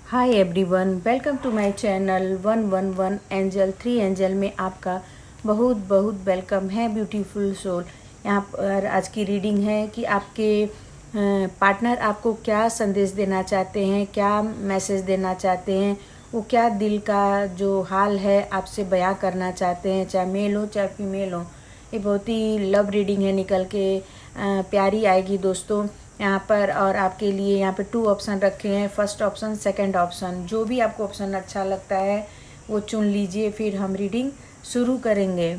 Hi everyone, welcome to my channel 111 angel 3 angel में आपका बहुत बहुत वेलकम है। ब्यूटीफुल सोल, यहाँ पर आज की रीडिंग है कि आपके पार्टनर आपको क्या संदेश देना चाहते हैं, क्या मैसेज देना चाहते हैं, वो क्या दिल का जो हाल है आपसे बयां करना चाहते हैं, चाहे मेल हो चाहे फीमेल हो। ये बहुत ही लव रीडिंग है, निकल के प्यारी आएगी दोस्तों यहाँ पर। और आपके लिए यहाँ पे 2 ऑप्शन रखे हैं, फर्स्ट ऑप्शन सेकंड ऑप्शन। जो भी आपको ऑप्शन अच्छा लगता है वो चुन लीजिए, फिर हम रीडिंग शुरू करेंगे।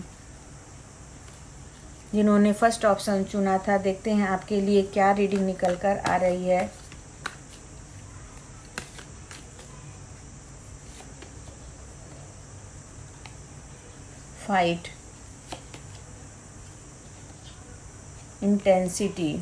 जिन्होंने फर्स्ट ऑप्शन चुना था, देखते हैं आपके लिए क्या रीडिंग निकल कर आ रही है। फाइट, इंटेंसिटी,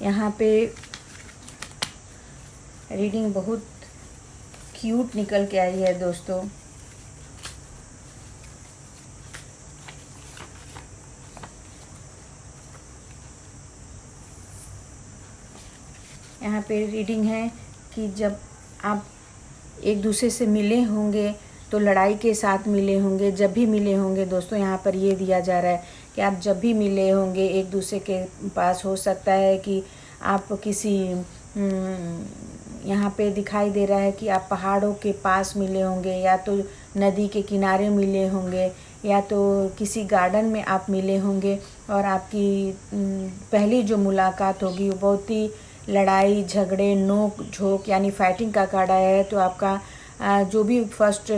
यहाँ पे रीडिंग बहुत क्यूट निकल के आई है दोस्तों। यहाँ पे रीडिंग है कि जब आप एक दूसरे से मिले होंगे तो लड़ाई के साथ मिले होंगे। जब भी मिले होंगे दोस्तों, यहाँ पर ये दिया जा रहा है कि आप जब भी मिले होंगे एक दूसरे के पास, हो सकता है कि आप किसी यहाँ पे दिखाई दे रहा है कि आप पहाड़ों के पास मिले होंगे, या तो नदी के किनारे मिले होंगे, या तो किसी गार्डन में आप मिले होंगे। और आपकी पहली जो मुलाकात होगी वो बहुत ही लड़ाई झगड़े नोक झोंक यानी फाइटिंग का कार्ड आया है। तो आपका जो भी फर्स्ट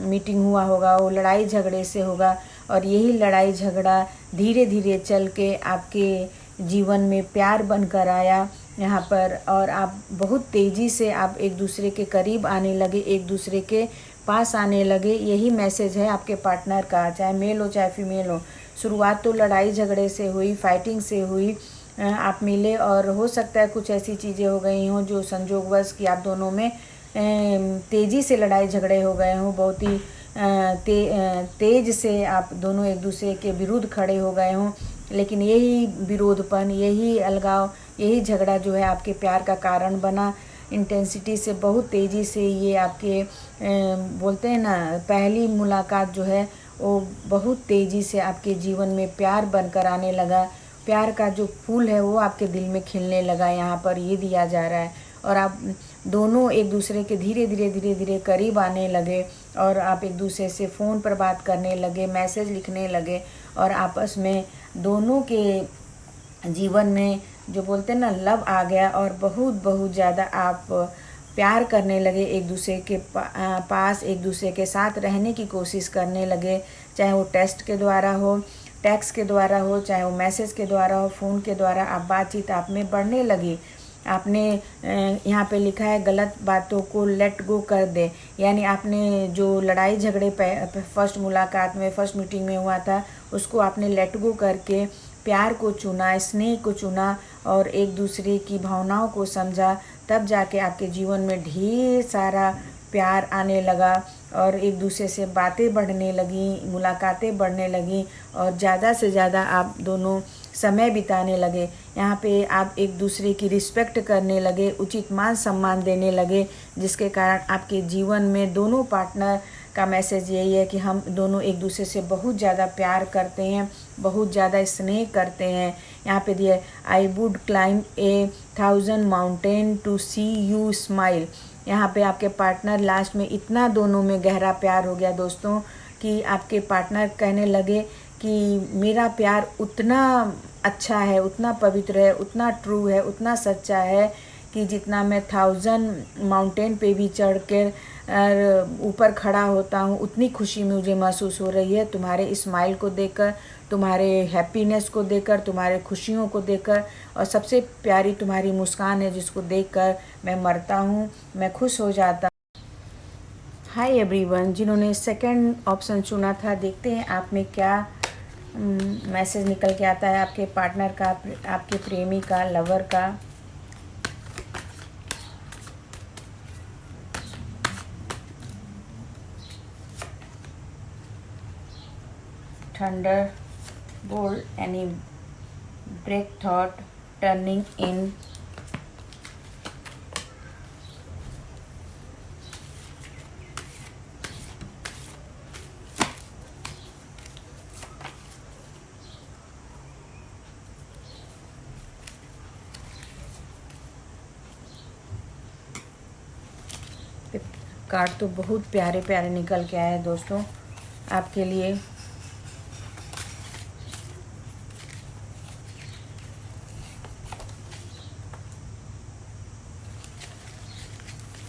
मीटिंग हुआ होगा वो लड़ाई झगड़े से होगा, और यही लड़ाई झगड़ा धीरे धीरे चल के आपके जीवन में प्यार बनकर आया यहाँ पर। और आप बहुत तेज़ी से आप एक दूसरे के करीब आने लगे, एक दूसरे के पास आने लगे। यही मैसेज है आपके पार्टनर का, चाहे मेल हो चाहे फीमेल हो। शुरुआत तो लड़ाई झगड़े से हुई, फाइटिंग से हुई, आप मिले, और हो सकता है कुछ ऐसी चीज़ें हो गई हों जो संजोगवश कि आप दोनों में तेज़ी से लड़ाई झगड़े हो गए हों। बहुत ही तेज़ से आप दोनों एक दूसरे के विरुद्ध खड़े हो गए हों। लेकिन यही विरोधपन, यही अलगाव, यही झगड़ा जो है आपके प्यार का कारण बना। इंटेंसिटी से बहुत तेज़ी से ये आपके बोलते हैं ना, पहली मुलाकात जो है वो बहुत तेज़ी से आपके जीवन में प्यार बनकर आने लगा। प्यार का जो फूल है वो आपके दिल में खिलने लगा, यहाँ पर ये दिया जा रहा है। और आप दोनों एक दूसरे के धीरे धीरे करीब आने लगे, और आप एक दूसरे से फ़ोन पर बात करने लगे, मैसेज लिखने लगे, और आपस में दोनों के जीवन में जो बोलते हैं ना लव आ गया। और बहुत बहुत ज़्यादा आप प्यार करने लगे, एक दूसरे के पास एक दूसरे के साथ रहने की कोशिश करने लगे। चाहे वो टेक्स्ट के द्वारा हो, चाहे वो मैसेज के द्वारा हो, फ़ोन के द्वारा आप बातचीत आप में बढ़ने लगी। आपने यहाँ पे लिखा है गलत बातों को लेट गो कर दे, यानी आपने जो लड़ाई झगड़े फर्स्ट मुलाकात में, फर्स्ट मीटिंग में हुआ था, उसको आपने लेट गो करके प्यार को चुना, स्नेह को चुना, और एक दूसरे की भावनाओं को समझा। तब जाके आपके जीवन में ढेर सारा प्यार आने लगा, और एक दूसरे से बातें बढ़ने लगी, मुलाकातें बढ़ने लगी, और ज़्यादा से ज़्यादा आप दोनों समय बिताने लगे। यहाँ पे आप एक दूसरे की रिस्पेक्ट करने लगे, उचित मान सम्मान देने लगे, जिसके कारण आपके जीवन में दोनों पार्टनर का मैसेज यही है कि हम दोनों एक दूसरे से बहुत ज़्यादा प्यार करते हैं, बहुत ज़्यादा स्नेह करते हैं। यहाँ पे दिया I would climb 1000 mountain to see you smile. यहाँ पे आपके पार्टनर लास्ट में इतना दोनों में गहरा प्यार हो गया दोस्तों, कि आपके पार्टनर कहने लगे कि मेरा प्यार उतना अच्छा है, उतना पवित्र है, उतना ट्रू है, उतना सच्चा है कि जितना मैं 1000 माउंटेन पे भी चढ़ कर ऊपर खड़ा होता हूँ, उतनी खुशी मुझे महसूस हो रही है तुम्हारे स्माइल को देखकर, तुम्हारे हैप्पीनेस को देखकर, तुम्हारे खुशियों को देखकर। और सबसे प्यारी तुम्हारी मुस्कान है, जिसको देखकर मैं मरता हूँ, मैं खुश हो जाता। हाय एवरीवन, जिन्होंने सेकंड ऑप्शन चुना था, देखते हैं आप में क्या मैसेज निकल के आता है आपके पार्टनर का, आपके प्रेमी का, लवर का। थंडर बोल्ट यानी break thought, turning in. Card तो बहुत प्यारे प्यारे निकल के आए हैं दोस्तों आपके लिए।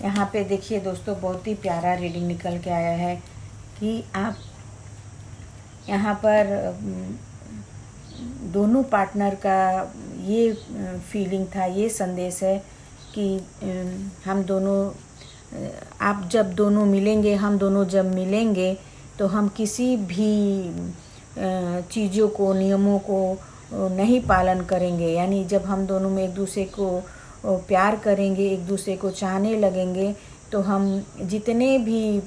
यहाँ पे देखिए दोस्तों, बहुत ही प्यारा रीडिंग निकल के आया है कि आप यहाँ पर दोनों पार्टनर का ये फीलिंग था, ये संदेश है कि हम दोनों, आप जब दोनों मिलेंगे, हम दोनों जब मिलेंगे तो हम किसी भी चीज़ों को, नियमों को नहीं पालन करेंगे। यानी जब हम दोनों में एक दूसरे को प्यार करेंगे, एक दूसरे को चाहने लगेंगे, तो हम जितने भी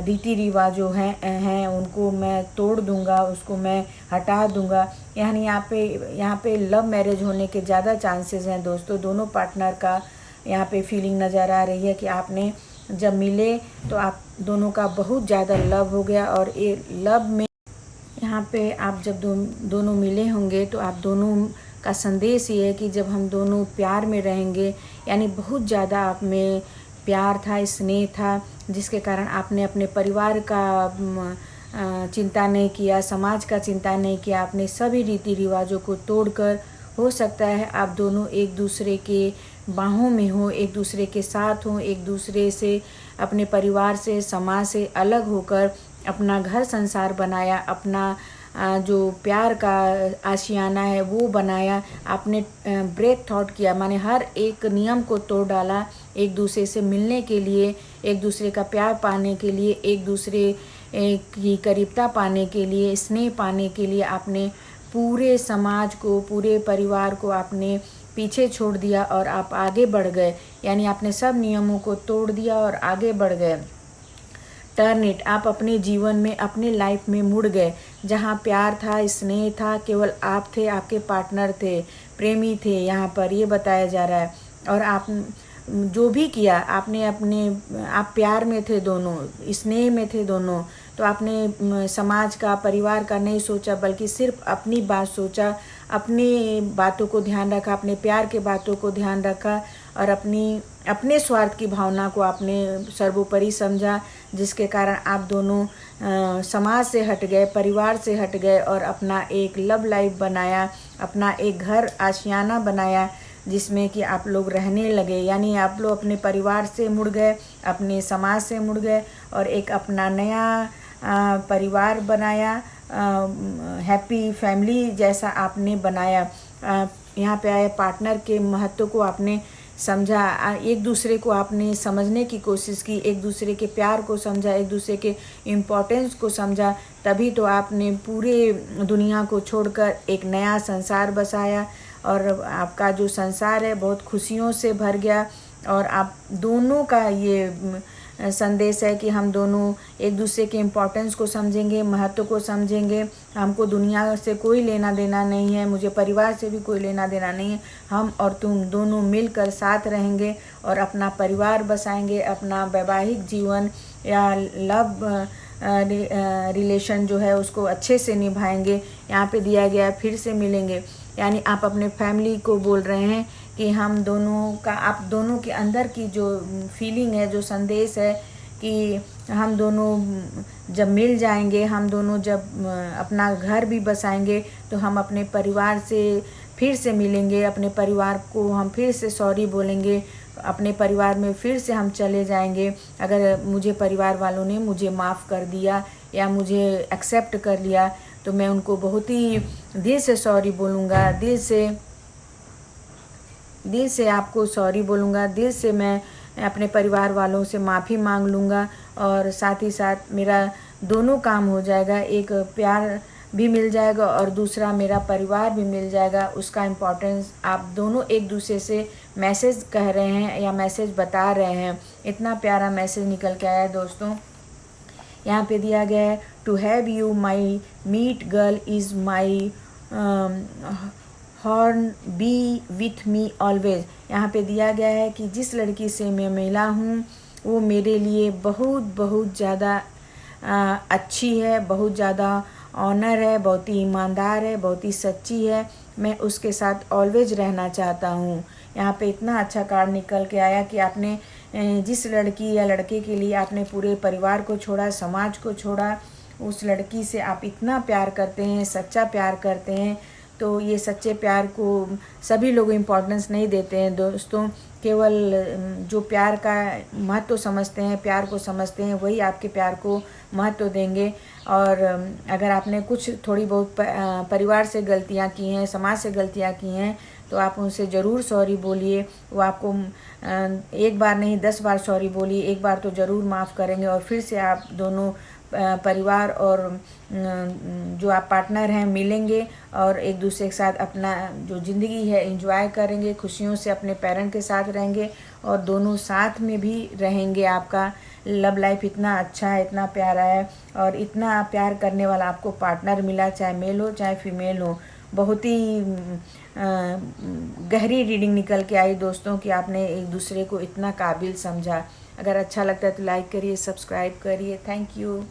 रीति रिवाजों हैं उनको मैं तोड़ दूंगा, उसको मैं हटा दूंगा। यानी यहाँ पे लव मैरिज होने के ज़्यादा चांसेस हैं दोस्तों। दोनों पार्टनर का यहाँ पे फीलिंग नज़र आ रही है कि आपने जब मिले तो आप दोनों का बहुत ज़्यादा लव हो गया। और ये लव में यहाँ पे आप जब दोनों मिले होंगे तो आप दोनों का संदेश ये है कि जब हम दोनों प्यार में रहेंगे, यानी बहुत ज़्यादा आप में प्यार था, स्नेह था, जिसके कारण आपने अपने परिवार का चिंता नहीं किया, समाज का चिंता नहीं किया। आपने सभी रीति रिवाजों को तोड़कर, हो सकता है आप दोनों एक दूसरे के बाहों में हो, एक दूसरे के साथ हो, एक दूसरे से, अपने परिवार से, समाज से अलग होकर अपना घर संसार बनाया, अपना जो प्यार का आशियाना है वो बनाया। आपने ब्रेक थॉट किया, माने हर एक नियम को तोड़ डाला एक दूसरे से मिलने के लिए, एक दूसरे का प्यार पाने के लिए, एक दूसरे की करीबता पाने के लिए, स्नेह पाने के लिए। आपने पूरे समाज को, पूरे परिवार को आपने पीछे छोड़ दिया और आप आगे बढ़ गए। यानी आपने सब नियमों को तोड़ दिया और आगे बढ़ गए। टर्न इट, आप अपने जीवन में, अपने लाइफ में मुड़ गए। जहाँ प्यार था, स्नेह था, केवल आप थे, आपके पार्टनर थे, प्रेमी थे, यहाँ पर ये बताया जा रहा है। और आप जो भी किया आपने, आप प्यार में थे दोनों, स्नेह में थे दोनों, तो आपने समाज का, परिवार का नहीं सोचा, बल्कि सिर्फ अपनी बात सोचा, अपनी बातों को ध्यान रखा, अपने प्यार के बातों को ध्यान रखा और अपने स्वार्थ की भावना को आपने सर्वोपरि समझा, जिसके कारण आप दोनों समाज से हट गए, परिवार से हट गए और अपना एक लव लाइफ बनाया, अपना एक घर आशियाना बनाया जिसमें कि आप लोग रहने लगे। यानी आप लोग अपने परिवार से मुड़ गए, अपने समाज से मुड़ गए और एक अपना नया परिवार बनाया, हैप्पी फैमिली जैसा आपने बनाया। यहाँ पे आए पार्टनर के महत्व को आपने समझा, एक दूसरे को आपने समझने की कोशिश की, एक दूसरे के प्यार को समझा, एक दूसरे के इम्पोर्टेंस को समझा। तभी तो आपने पूरे दुनिया को छोड़कर एक नया संसार बसाया और आपका जो संसार है बहुत खुशियों से भर गया। और आप दोनों का ये संदेश है कि हम दोनों एक दूसरे के इम्पोर्टेंस को समझेंगे, महत्व को समझेंगे। हमको दुनिया से कोई लेना देना नहीं है, मुझे परिवार से भी कोई लेना देना नहीं है। हम और तुम दोनों मिलकर साथ रहेंगे और अपना परिवार बसाएंगे, अपना वैवाहिक जीवन या लव रिलेशन जो है उसको अच्छे से निभाएंगे। यहाँ पे दिया गया है फिर से मिलेंगे। यानी आप अपने फैमिली को बोल रहे हैं कि हम दोनों का, आप दोनों के अंदर की जो फीलिंग है, जो संदेश है कि हम दोनों जब मिल जाएंगे, हम दोनों जब अपना घर भी बसाएंगे तो हम अपने परिवार से फिर से मिलेंगे, अपने परिवार को हम फिर से सॉरी बोलेंगे, अपने परिवार में फिर से हम चले जाएंगे। अगर मुझे परिवार वालों ने मुझे माफ़ कर दिया या मुझे एक्सेप्ट कर लिया तो मैं उनको बहुत ही दिल से सॉरी बोलूँगा, दिल से आपको सॉरी बोलूँगा, दिल से मैं अपने परिवार वालों से माफ़ी मांग लूँगा और साथ ही साथ मेरा दोनों काम हो जाएगा। एक प्यार भी मिल जाएगा और दूसरा मेरा परिवार भी मिल जाएगा। उसका इम्पोर्टेंस आप दोनों एक दूसरे से मैसेज कह रहे हैं या मैसेज बता रहे हैं। इतना प्यारा मैसेज निकल के आया दोस्तों। यहाँ पे दिया गया है, to have you my meet girl is my horn be with me always. यहाँ पे दिया गया है कि जिस लड़की से मैं मिला हूँ वो मेरे लिए बहुत बहुत ज़्यादा अच्छी है, बहुत ज़्यादा ऑनर है, बहुत ही ईमानदार है, बहुत ही सच्ची है। मैं उसके साथ ऑलवेज रहना चाहता हूँ। यहाँ पे इतना अच्छा कार्ड निकल के आया कि आपने जिस लड़की या लड़के के लिए आपने पूरे परिवार को छोड़ा, समाज को छोड़ा, उस लड़की से आप इतना प्यार करते हैं, सच्चा प्यार करते हैं। तो ये सच्चे प्यार को सभी लोग इम्पोर्टेंस नहीं देते हैं दोस्तों। केवल जो प्यार का महत्व समझते हैं, प्यार को समझते हैं, वही आपके प्यार को महत्व देंगे। और अगर आपने कुछ थोड़ी बहुत परिवार से गलतियां की हैं, समाज से गलतियां की हैं, तो आप उनसे ज़रूर सॉरी बोलिए। वो आपको एक बार नहीं 10 बार सॉरी बोलिए, एक बार तो ज़रूर माफ़ करेंगे और फिर से आप दोनों परिवार और जो आप पार्टनर हैं मिलेंगे और एक दूसरे के साथ अपना जो ज़िंदगी है एंजॉय करेंगे, खुशियों से अपने पेरेंट के साथ रहेंगे और दोनों साथ में भी रहेंगे। आपका लव लाइफ इतना अच्छा है, इतना प्यारा है और इतना प्यार करने वाला आपको पार्टनर मिला, चाहे मेल हो चाहे फीमेल हो। बहुत ही गहरी रीडिंग निकल के आई दोस्तों कि आपने एक दूसरे को इतना काबिल समझा। अगर अच्छा लगता है तो लाइक करिए, सब्सक्राइब करिए। Thank you.